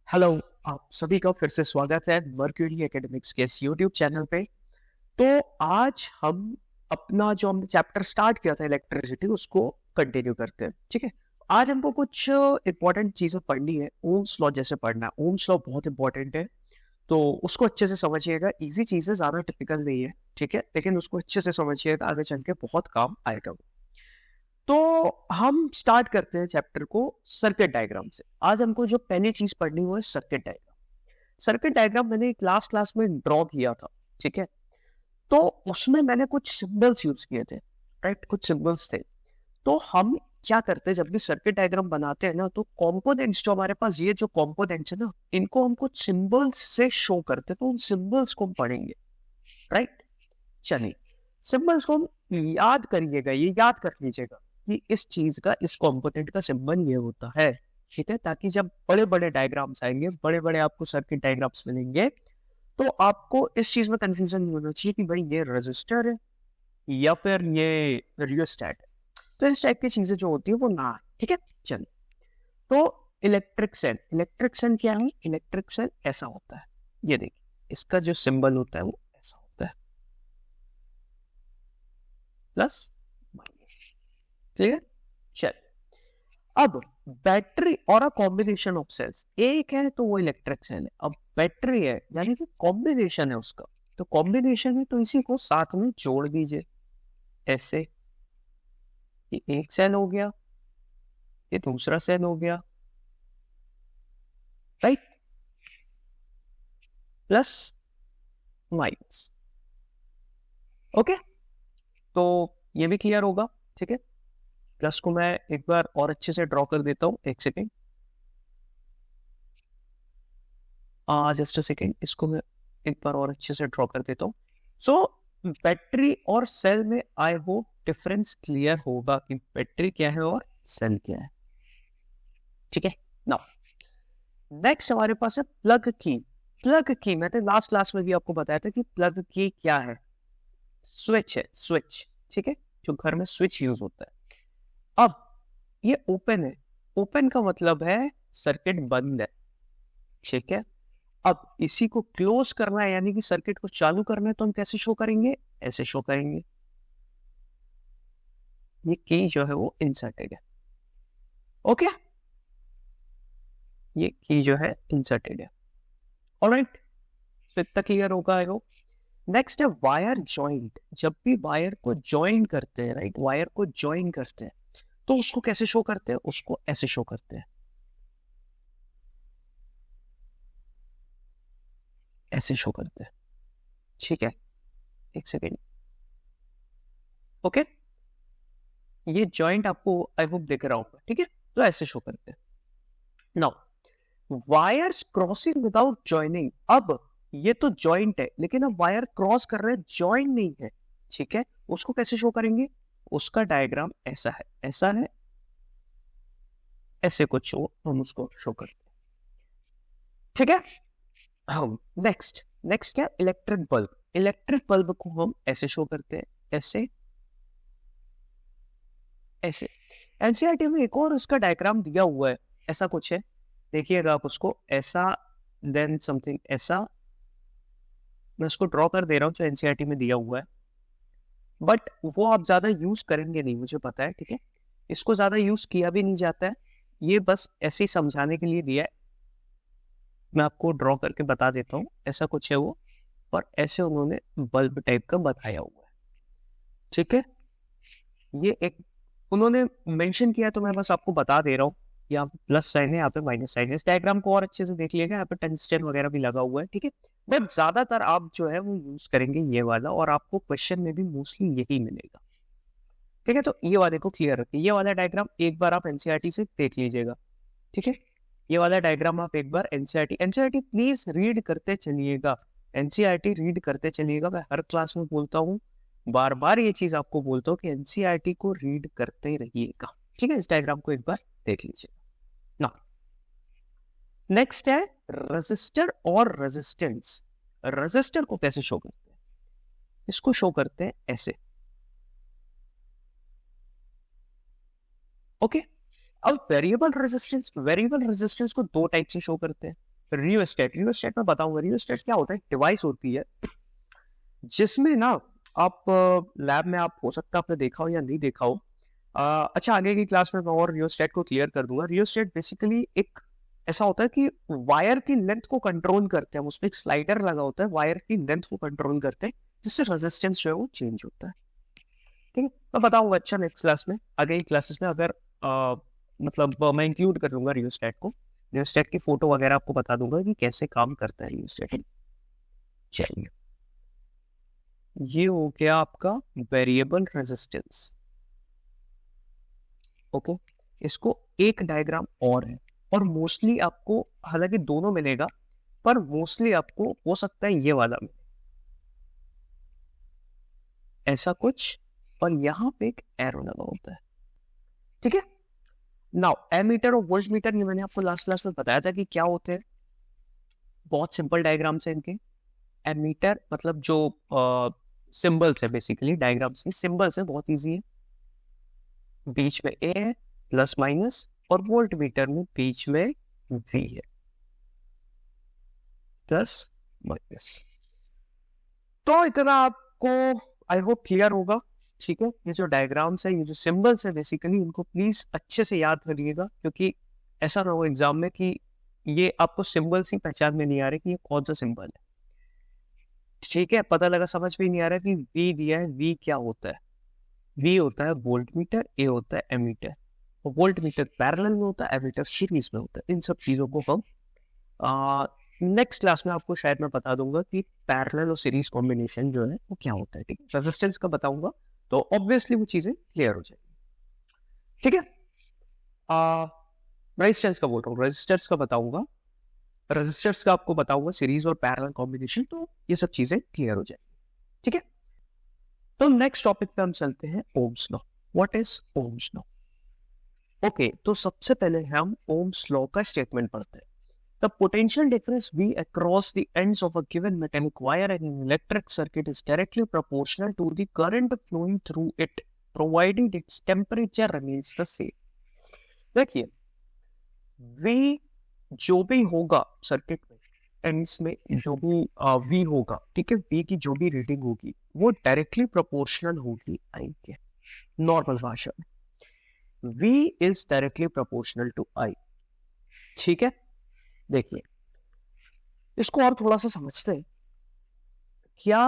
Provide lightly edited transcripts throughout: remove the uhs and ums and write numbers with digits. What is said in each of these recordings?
Hello. आप सभी का फिर से स्वागत है मर्क्यूरी एकेडमिक्स के इस यूट्यूब चैनल पे। तो आज हम अपना जो हमने चैप्टर स्टार्ट किया था इलेक्ट्रिसिटी उसको कंटिन्यू करते हैं। ठीक है, आज हमको कुछ इंपॉर्टेंट चीजें पढ़नी है। ओम्स लॉ जैसे पढ़ना है। ओम्स लॉ बहुत इंपॉर्टेंट है, तो उसको अच्छे से समझिएगा। इजी चीजें, ज्यादा टिपिकल नहीं है, ठीक है, लेकिन उसको अच्छे से समझिएगा, आगे चल के बहुत काम आएगा वो। तो हम स्टार्ट करते हैं चैप्टर को सर्किट डायग्राम से। आज हमको जो पहली चीज पढ़नी वो है सर्किट डायग्राम। सर्किट डायग्राम मैंने लास्ट क्लास में ड्रॉ किया था, ठीक है। तो उसमें मैंने कुछ सिंबल्स यूज किए थे, राइट, कुछ सिंबल्स थे। तो हम क्या करते हैं जब भी सर्किट डायग्राम बनाते हैं ना, तो कंपोनेंट्स जो हमारे पास, ये जो कंपोनेंट्स है ना, इनको हम कुछ सिंबल्स से शो करते हैं। तो उन सिंबल्स को हम पढ़ेंगे, राइट। चलिए, सिंबल्स को हम याद करिएगा, ये याद कर लीजिएगा कि इस चीज का, इस कंपोनेंट का सिंबल ये होता है, ठीक है। ताकि जब बड़े बड़े डायग्राम्स आएंगे, बड़े बड़े आपको सर्किट डायग्राम्स मिलेंगे, तो आपको इस चीज में कंफ्यूजन नहीं होना चाहिए कि भाई ये रेजिस्टर है या फिर ये रियोस्टेट है। तो इस टाइप की चीजें जो होती है वो ना, ठीक है। चलिए, तो इलेक्ट्रिक सेल क्या है? इलेक्ट्रिक सेल ऐसा होता है, ये देखिए, इसका जो सिंबल होता है वो ऐसा होता है, प्लस माइनस, ठीक है। चलिए, अब बैटरी और अ कॉम्बिनेशन ऑफ सेल्स, एक है तो वो इलेक्ट्रिक सेल है। अब बैटरी है यानी कि कॉम्बिनेशन है उसका, तो कॉम्बिनेशन है तो इसी को साथ में जोड़ दीजिए ऐसे। ये एक सेल हो गया, ये दूसरा सेल हो गया, राइट, प्लस माइनस। ओके, तो ये भी क्लियर होगा, ठीक है। प्लस को मैं एक बार और अच्छे से ड्रॉ कर देता हूं, एक सेकेंड, जस्ट अ सेकेंड, इसको मैं एक बार और अच्छे से ड्रॉ कर देता हूँ। सो बैटरी और सेल में आई होप डिफरेंस क्लियर होगा कि बैटरी क्या है और सेल क्या है, ठीक है। नाउ नेक्स्ट हमारे पास है प्लग की। प्लग की मैंने लास्ट क्लास में भी आपको बताया था कि प्लग की क्या है। स्विच है, स्विच, ठीक है, जो घर में स्विच यूज होता है। अब ये ओपन है, ओपन का मतलब है सर्किट बंद है, ठीक है। अब इसी को क्लोज करना है यानी कि सर्किट को चालू करना है, तो हम कैसे शो करेंगे? ऐसे शो करेंगे। ये की जो है वो इंसर्टेड है, ओके, ये की जो है इंसर्टेड है। ऑलराइट, तो इतना क्लियर होगा आई होप। नेक्स्ट है वायर जॉइंट। जब भी वायर को ज्वाइन करते हैं, राइट, वायर को ज्वाइन करते हैं, तो उसको कैसे शो करते हैं? उसको ऐसे शो करते हैं, ऐसे शो करते हैं, ठीक है। एक सेकेंड, ओके, ये जॉइंट आपको आई होप दिख रहा होगा, ठीक है। तो ऐसे शो करते हैं। Now wires crossing without joining. अब ये तो जॉइंट है, लेकिन अब वायर क्रॉस कर रहे हैं, जॉइन नहीं है, ठीक है। उसको कैसे शो करेंगे? उसका डायग्राम ऐसा है, ऐसा है, ऐसे कुछ हो, हम उसको शो करते हैं, ठीक है। हम नेक्स्ट, नेक्स्ट क्या? Electric bulb. इलेक्ट्रिक बल्ब को हम ऐसे शो करते हैं, ऐसे, ऐसे। एनसीईआरटी में एक और उसका डायग्राम दिया हुआ है, ऐसा कुछ है, देखिएगा आप उसको, ऐसा, देन समथिंग ऐसा। मैं उसको ड्रॉ कर दे रहा हूँ जो एनसीईआरटी में दिया हुआ है, बट वो आप ज्यादा यूज करेंगे नहीं, मुझे पता है, ठीक है। इसको ज्यादा यूज किया भी नहीं जाता है, ये बस ऐसे ही समझाने के लिए दिया है। मैं आपको ड्रॉ करके बता देता हूँ, ऐसा कुछ है वो, और ऐसे उन्होंने बल्ब टाइप का बताया हुआ है, ठीक है। ये एक उन्होंने मेंशन किया, तो मैं बस आपको बता दे रहा हूँ। यहाँ पे प्लस साइन है, यहाँ पे माइनस साइन है। इस डायग्राम को और अच्छे से देख लीजिएगा, यहाँ पे टंगस्टन वगैरह भी लगा हुआ है, ठीक है। बट ज्यादातर आप जो है वो यूज करेंगे ये वाला, और आपको क्वेश्चन में भी मोस्टली यही मिलेगा, ठीक है। तो ये वाले को क्लियर रखिए, ये वाला डायग्राम एक बार आप एनसीईआरटी से देख लीजिएगा, ठीक है। ये वाला डायग्राम आप एक बार एनसीईआरटी प्लीज रीड करते चलिएगा, एनसीईआरटी रीड करते चलिएगा। मैं हर क्लास में बोलता हूँ, बार बार ये चीज आपको बोलता हूँ कि एनसीईआरटी को रीड करते रहिएगा, ठीक है। इस डायग्राम को एक बार देख लीजिए ना। नेक्स्ट है रेजिस्टर और रेजिस्टेंस। रेजिस्टर को कैसे शो करते हैं? इसको शो करते हैं ऐसे, ओके। अब वेरिएबल रेजिस्टेंस, वेरिएबल रेजिस्टेंस को दो टाइप से शो करते हैं। रियोस्टेट में बताऊंगा। रियोस्टेट क्या होता है? डिवाइस होती है जिसमें ना आप लैब में आप हो सकता है आपने देखा हो या नहीं देखा हो। अच्छा, आगे की क्लास में मैं और रियोस्टेट को क्लियर कर दूंगा। रियोस्टेट बेसिकली एक ऐसा होता है कि वायर की लेंथ को कंट्रोल करते हैं, उसमें एक स्लाइडर लगा होता है, वायर की लेंथ को कंट्रोल करते हैं, जिससे रेजिस्टेंस जो है वो चेंज होता है। ठीक है, मैं बताऊंगा अच्छा नेक्स्ट क्लास में, आगे की क्लासेस में अगर मतलब मैं इंक्लूड कर लूंगा रियोस्टेट को। रियोस्टेट की फोटो वगैरह आपको बता दूंगा कि कैसे काम करता है रियोस्टेट। चलिए, ये हो गया आपका वेरिएबल रेजिस्टेंस। ओके, इसको एक डायग्राम और है, और मोस्टली आपको, हालांकि दोनों मिलेगा, पर मोस्टली आपको हो सकता है ये वाला मिले, ऐसा कुछ, और यहां पे एक एरो लगा होता है। ठीक है, नाउ एमीटर और वोल्ट मीटर, ये मैंने आपको लास्ट क्लास में बताया था कि क्या होते हैं। बहुत सिंपल डायग्राम्स है इनके। एमीटर मतलब जो सिंबल्स है, बेसिकली डायग्राम्स के सिंबल्स है, बहुत इजी है। बीच में ए है, प्लस माइनस, और वोल्ट मीटर में बीच में वी है, प्लस माइनस। तो इतना आपको आई होप क्लियर होगा। ठीक है, ये जो डायग्राम्स है, ये जो सिंबल्स है बेसिकली, इनको प्लीज अच्छे से याद करिएगा, क्योंकि ऐसा ना हो एग्जाम में कि ये आपको सिंबल्स ही पहचान में नहीं आ रहे कि ये कौन सा सिंबल है। ठीक है, पता लगा, समझ में नहीं आ रहा कि वी दिया है, वी क्या होता है? वी होता है वोल्ट मीटर, ए होता है एमीटर। और वोल्ट मीटर पैरेलल में होता है, एमीटर सीरीज में होता है। इन सब चीजों को हम नेक्स्ट क्लास में आपको शायद मैं बता दूंगा कि पैरेलल और सीरीज कॉम्बिनेशन जो है वो क्या होता है। ठीक है, रेजिस्टेंस का बताऊंगा तो ऑब्वियसली वो चीजें क्लियर हो जाएगी। ठीक है, रेजिस्टेंस का बोल रहा हूँ, रेजिस्टर्स का बताऊंगा, रेजिस्टर्स का आपको बताऊंगा सीरीज और पैरेलल कॉम्बिनेशन, तो ये सब चीजें क्लियर हो जाएगी। ठीक है, तो नेक्स्ट टॉपिक पे हम चलते हैं, Ohm's law. What is Ohm's law? Okay, तो सबसे पहले हम ओम्स लॉ का स्टेटमेंट पढ़ते हैं। The potential difference V across the ends of a given metallic wire in an electric circuit is directly proportional to the current flowing through it, provided its temperature remains the same. देखिए, V जो भी होगा circuit में, ends में जो भी V होगा, ठीक है, V की जो भी रीडिंग होगी वो डायरेक्टली प्रोपोर्शनल होगी I के। नॉर्मल भाषा में V is directly proportional to I। ठीक है, देखिए इसको और थोड़ा सा समझते हैं। क्या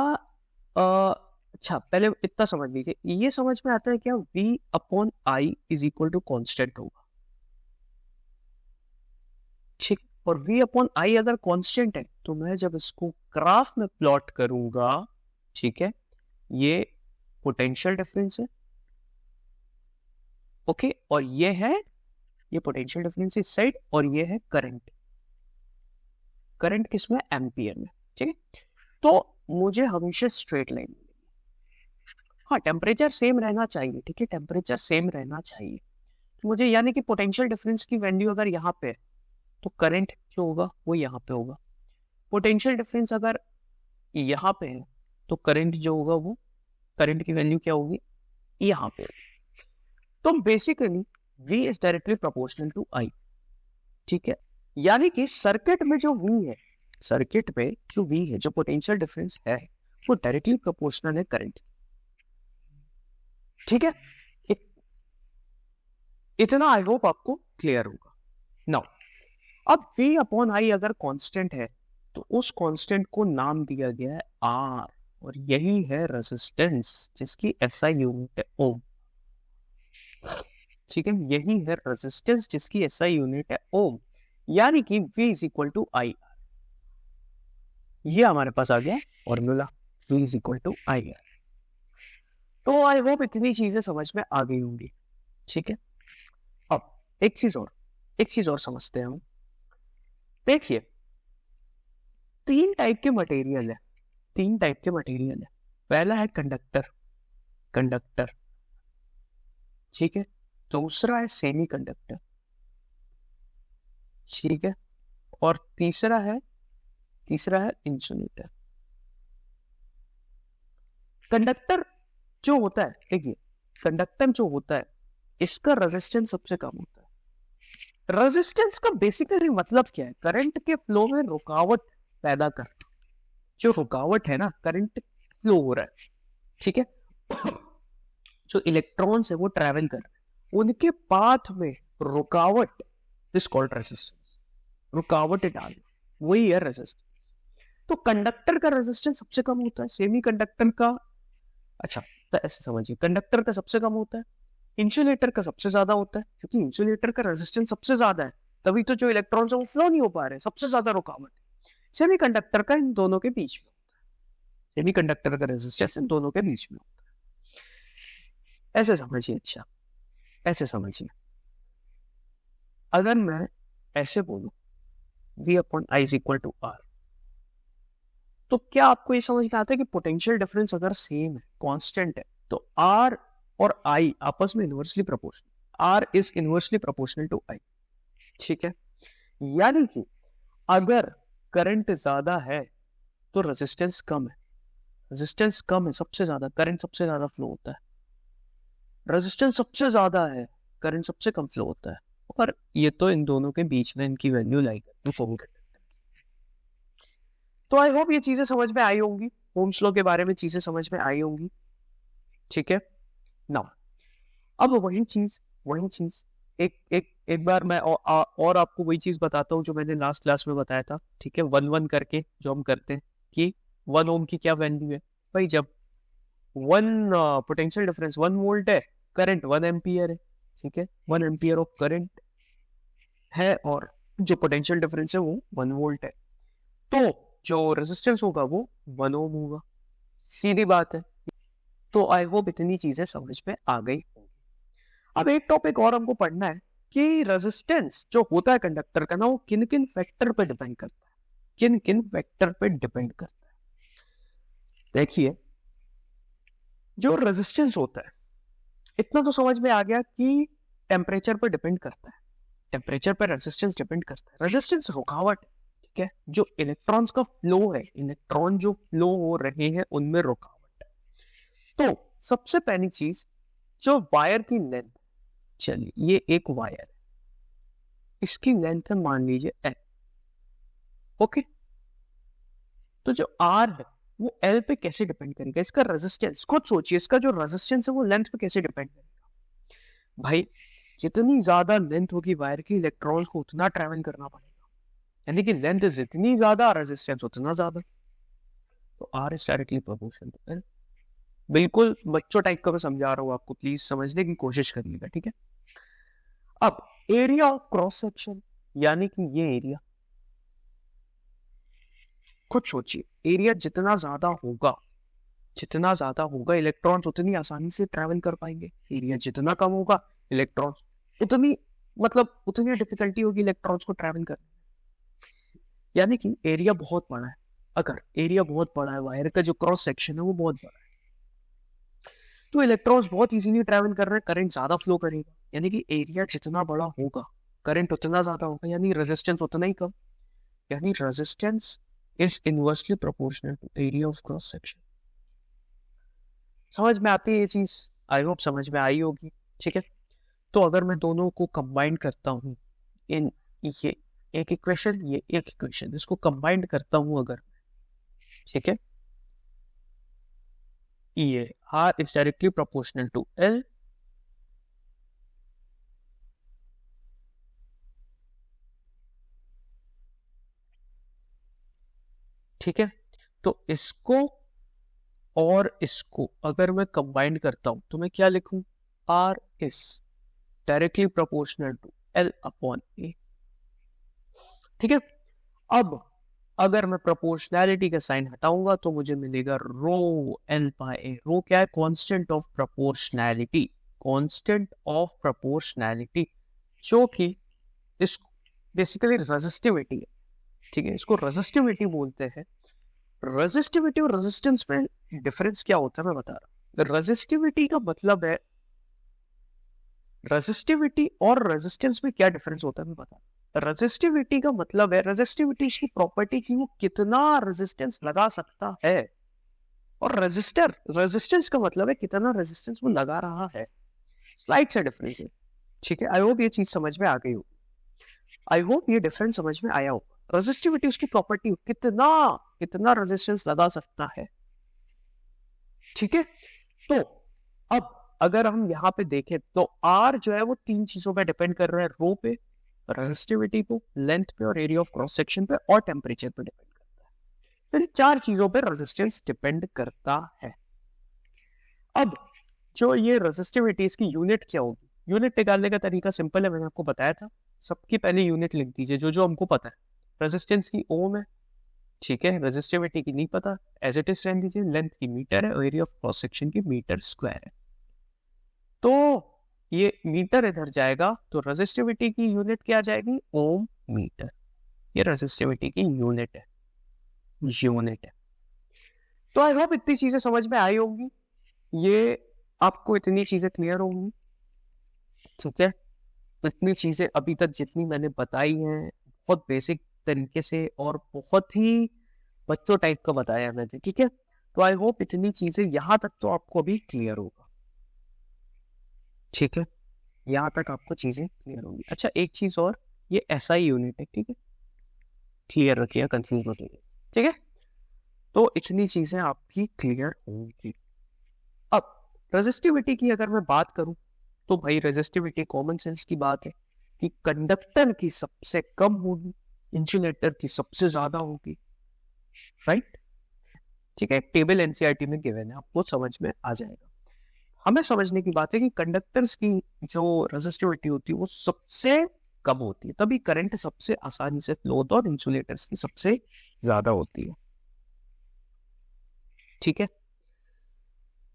अच्छा, पहले इतना समझ लीजिए, ये समझ में आता है क्या V upon I is equal to constant होगा। ठीक, और V अपॉन I अगर कॉन्स्टेंट है तो मैं जब इसको ग्राफ में प्लॉट करूंगा, ठीक है, ये पोटेंशियल डिफरेंस है। ओके, और ये पोटेंशियल डिफरेंस इस साइड, और ये है करंट। करंट किसमें? एम्पियर में। ठीक है, तो मुझे हमेशा स्ट्रेट लाइन मिलेगी। हाँ, टेम्परेचर सेम रहना चाहिए। ठीक है, टेम्परेचर सेम रहना चाहिए। तो मुझे यानी कि पोटेंशियल डिफरेंस की वैल्यू अगर यहाँ पे है तो करंट जो होगा वो यहाँ पे होगा। पोटेंशियल डिफरेंस अगर यहाँ पे है तो करंट जो होगा वो, करंट की वैल्यू क्या होगी? यहाँ पे। तो basically V is directly proportional to I। ठीक है, यानी कि सर्किट में जो V है, सर्किट में जो V है, जो पोटेंशियल डिफरेंस है, वो डायरेक्टली प्रोपोर्शनल है करंट। ठीक है, इतना आई होप आपको क्लियर होगा। नाउ अब V अपॉन I अगर कांस्टेंट है तो उस कांस्टेंट को नाम दिया गया है R, और यही है रेजिस्टेंस जिसकी SI यूनिट है ओम। ठीक है, यही है रेजिस्टेंस जिसकी SI यूनिट है ओम, यानी कि V is equal to I। ये हमारे पास आ गया formula, V is equal to I। तो आई होप इतनी चीजें समझ में आ गई होंगी। ठीक है, अब एक चीज और समझते हैं हम। देखिए, तीन टाइप के मटेरियल है। पहला है कंडक्टर। ठीक है, दूसरा है सेमी कंडक्टर। ठीक है, और तीसरा है इंसुलेटर। कंडक्टर जो होता है, देखिए कंडक्टर जो होता है इसका रेजिस्टेंस सबसे कम होता है। रेजिस्टेंस का बेसिकली मतलब क्या है? करंट के फ्लो में रुकावट पैदा करना। जो रुकावट है ना, करंट फ्लो हो रहा है, ठीक है, जो इलेक्ट्रॉन्स है वो ट्रेवल कर रहे हैं, उनके पाथ में रुकावट इज कॉल्ड रेजिस्टेंस। रुकावट डालना, वही है रेजिस्टेंस। तो कंडक्टर का रेजिस्टेंस सबसे कम होता है, सेमी कंडक्टर का, अच्छा तो ऐसे समझिए, कंडक्टर का सबसे कम होता है, इंसुलेटर का सबसे ज्यादा होता है, क्योंकि इंसुलेटर का रेजिस्टेंस सबसे ज्यादा है, तभी तो जो इलेक्ट्रॉन्स है वो फ्लो नहीं हो पा रहे, सबसे ज्यादा रुकावट। सेमी कंडक्टर का इन दोनों के बीच में होता है, सेमी कंडक्टर का रेजिस्टेंस इन दोनों के बीच में होता है। ऐसे समझिए, अच्छा ऐसे समझिए, अगर मैं ऐसे बोलूं V upon I is equal to R, तो क्या आपको ये समझ में आता है कि पोटेंशियल डिफरेंस अगर सेम है, कांस्टेंट है, तो R और I आपस में inversely proportional, R is inversely proportional to I, ठीक है। यानी कि अगर करंट ज्यादा है तो रेजिस्टेंस कम है, रेजिस्टेंस कम है सबसे ज्यादा, करंट सबसे ज्यादा फ्लो होता है, रेजिस्टेंस सबसे ज्यादा है, करंट सबसे कम फ्लो होता है, और ये तो इन दोनों के बीच में इनकी वैल्यू लाई करती है। तो आई होप ये चीजें समझ में आई होंगी, ओम्स लॉ के बारे में चीजें समझ में आई होंगी, ठीक है। नाउ अब वही चीज एक बार मैं और आपको वही चीज बताता हूँ जो मैंने लास्ट क्लास में बताया था, ठीक है, 1 1 करके जो हम करते हैं कि 1 ओम की क्या वैल्यू है भाई, जब 1 पोटेंशियल डिफरेंस 1 वोल्ट है, करंट 1 एम्पियर है, ठीक है, 1 एम्पियर ऑफ करंट है, और जो पोटेंशियल डिफरेंस है वो 1 वोल्ट है, तो जो रेजिस्टेंस होगा वो 1 ओम होगा, सीधी बात है। तो आई होप इतनी चीजें समझ में आ गई होंगी। अब एक टॉपिक और हमको पढ़ना है कि रेजिस्टेंस जो होता है कंडक्टर का ना, वो किन किन फैक्टर पे डिपेंड करता है, किन किन फैक्टर पे डिपेंड करता है। देखिए, जो रेजिस्टेंस होता है, इतना तो समझ में आ गया कि टेम्परेचर पे डिपेंड करता है, टेम्परेचर पे रेजिस्टेंस डिपेंड करता है। रेजिस्टेंस रुकावट, ठीक है, जो इलेक्ट्रॉन्स का फ्लो है, इलेक्ट्रॉन जो फ्लो हो रहे हैं उनमें रुकावट है। तो सबसे पहली चीज, जो वायर की लेंथ, चलिए ये एक वायर है, इसकी लेंथ है मान लीजिए L, ओके, तो जो R है वो L पे कैसे डिपेंड करेगा, इसका रेजिस्टेंस खुद सोचिए, इसका जो रेजिस्टेंस है वो लेंथ पे कैसे डिपेंड करेगा भाई, जितनी ज्यादा लेंथ होगी वायर की, इलेक्ट्रॉन्स को उतना ट्रेवल करना पड़ेगा, यानी कि लेंथ जितनी ज्यादा रेजिस्टेंस उतना ज्यादा, तो R is directly proportional to L। बिल्कुल बच्चों टाइप का मैं समझा रहा हूं आपको, प्लीज समझने की कोशिश करिएगा, ठीक है। अब एरिया ऑफ क्रॉस सेक्शन, यानी कि ये एरिया, खुद सोचिए, एरिया जितना ज्यादा होगा, जितना ज्यादा होगा इलेक्ट्रॉन्स उतनी आसानी से ट्रैवल कर पाएंगे, एरिया जितना कम होगा इलेक्ट्रॉन्स उतनी, मतलब उतनी डिफिकल्टी होगी इलेक्ट्रॉन्स को ट्रैवल करने में। यानी कि एरिया बहुत बड़ा है, अगर एरिया बहुत बड़ा है, वायर का जो क्रॉस सेक्शन है वो बहुत बड़ा है, तो इलेक्ट्रॉन्स बहुत इजीली ट्रैवल कर रहे हैं, करंट ज्यादा फ्लो करेगा, यानी कि एरिया जितना बड़ा होगा करंट उतना ज्यादा होगा, यानी रेजिस्टेंस उतना ही कम, यानी resistance is inversely proportional to area of cross section. समझ में आती है ये चीज? आई होप समझ में आई होगी, ठीक है। तो अगर मैं दोनों को कंबाइन करता हूँ, इन ये एक इक्वेशन, ये एक इक्वेशन, इसको कंबाइन करता हूँ अगर, ठीक है, ये R is directly proportional to L, ठीक है, तो इसको और इसको अगर मैं कंबाइन करता हूं तो मैं क्या लिखूं, R is directly proportional to L upon A, ठीक है। अब अगर मैं प्रोपोर्शनैलिटी का साइन हटाऊंगा तो मुझे मिलेगा रो L by A। रो क्या है? Constant of proportionality, constant of proportionality, जो कि इस बेसिकली रेजिस्टिविटी है, ठीक है, इसको रेजिस्टिविटी बोलते हैं। रेजिस्टिविटी और रेजिस्टेंस में डिफरेंस क्या होता है मैं बता रहा हूं। रेजिस्टिविटी का मतलब है, रेजिस्टिविटी और रेजिस्टेंस में क्या डिफरेंस होता है मैं बता रहा हूं। रेजिस्टिविटी का मतलब है, रेजिस्टिविटी की प्रॉपर्टी की वो कितना रेजिस्टेंस लगा सकता है, और रेजिस्टेंस का मतलब है कितना रेजिस्टेंस वो लगा रहा है, स्लाइड से डिफरेंस है, ठीक है। आई होप ये चीज समझ में आ गई हो। आई होप ये डिफरेंस समझ में आया होगा। रेजिस्टिविटी उसकी प्रॉपर्टी, कितना कितना रेजिस्टेंस लगा सकता है, ठीक है। तो अब अगर हम यहाँ पे देखें तो आर जो है वो तीन चीजों पे डिपेंड कर रहा है, रो पे, रेजिस्टिविटी पे, लेंथ पे और एरिया ऑफ क्रॉस सेक्शन पे और टेम्परेचर पे डिपेंड करता है। तो इन चार चीजों पे रेजिस्टेंस डिपेंड करता है। अब जो ये रेजिस्टिविटी, इसकी यूनिट क्या होगी? यूनिट निकालने का तरीका सिंपल है, मैंने आपको बताया था। सबकी पहले यूनिट लिख दीजिए जो जो हमको पता है। रेजिस्टेंस की ओम है, ठीक है। रेजिस्टिविटी की नहीं पता, एज इट इज रहने दीजिए। लेंथ की मीटर है और एरिया ऑफ क्रॉस सेक्शन की मीटर स्क्वायर है। तो ये मीटर इधर जाएगा तो रेजिस्टिविटी की यूनिट क्या आ जाएगी? ओम मीटर। ये रेजिस्टिविटी की यूनिट है, यूनिट है। तो आई होप इतनी चीजें समझ में आई होंगी, ये आपको इतनी चीजें क्लियर होंगी, ठीक है। इतनी चीजें अभी तक जितनी मैंने बताई हैं बहुत बेसिक तरीके से और बहुत ही बच्चों टाइप का बताया मैंने, ठीक है। तो आई होप इतनी चीजें यहां तक तो आपको अभी क्लियर होगा, ठीक है। यहां तक आपको चीजें क्लियर होंगी। अच्छा एक चीज और, ये एसआई यूनिट है, ठीक है, क्लियर रखिए, कंफ्यूज मत होइए, ठीक है। तो इतनी चीजें आपकी क्लियर होंगी। अब रेजिस्टिविटी की अगर मैं बात करूं तो भाई रेजिस्टिविटी कॉमन सेंस की बात है कि कंडक्टर की सबसे कम होगी, इंसुलेटर की सबसे ज्यादा होगी, राइट, ठीक है। टेबल एनसीईआरटी में गिवन है, आपको समझ में आ जाएगा। हमें समझने की बात है कि कंडक्टर्स की जो रेजिस्टिविटी होती है वो सबसे कम होती है, तभी करंट सबसे आसानी से फ्लो होता है, और इंसुलेटर्स की सबसे ज्यादा होती है, ठीक है।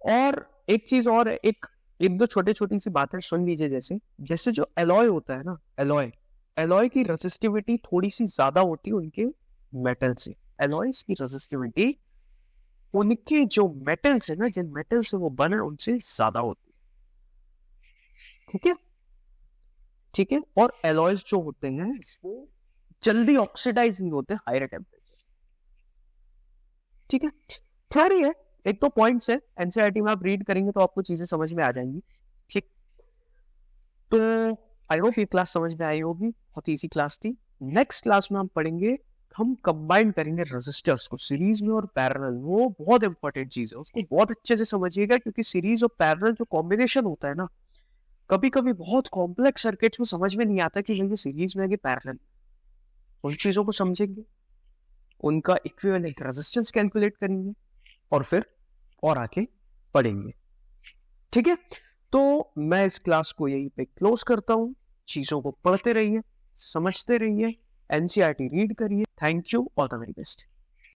और एक चीज और है, एक एक दो छोटी छोटी सी बातें सुन लीजिए। जैसे जैसे जो एलॉय होता है ना, एलॉय एलॉय की रेजिस्टिविटी थोड़ी सी ज्यादा होती है उनके मेटल से। एलॉयस की रेजिस्टिविटी उनके जो मेटल्स है ना, जिन मेटल से वो बने उनसे ज्यादा होती है, ठीक है, ठीक है। और एलॉयस जो होते हैं वो जल्दी ऑक्सीडाइज नहीं होते हायर टेम्परेचर, ठीक है। थ्योरी है, एक तो पॉइंट्स है, एनसीईआरटी में आप रीड करेंगे तो आपको चीजें समझ में आ जाएंगी, ठीक। तो आई होप ये क्लास समझ में आई होगी, बहुत इजी क्लास थी। नेक्स्ट क्लास में हम पढ़ेंगे, हम कंबाइन करेंगे रेजिस्टर्स को सीरीज में और पैरेलल। वो बहुत इंपॉर्टेंट चीज है, उसको बहुत अच्छे से समझिएगा, क्योंकि सीरीज और पैरेलल जो कॉम्बिनेशन होता है ना, कभी कभी बहुत कॉम्प्लेक्स सर्किट्स में समझ में नहीं आता कि ये सीरीज में है कि पैरेलल। उन चीजों को समझेंगे, उनका इक्विवेलेंट रेजिस्टेंस कैलकुलेट करेंगे और फिर और आगे पढ़ेंगे, ठीक है। तो मैं इस क्लास को यहीं पे क्लोज करता हूं। चीजों को पढ़ते रहिए, समझते रहिए, एनसीईआरटी रीड करिए। Thank you, all the very best.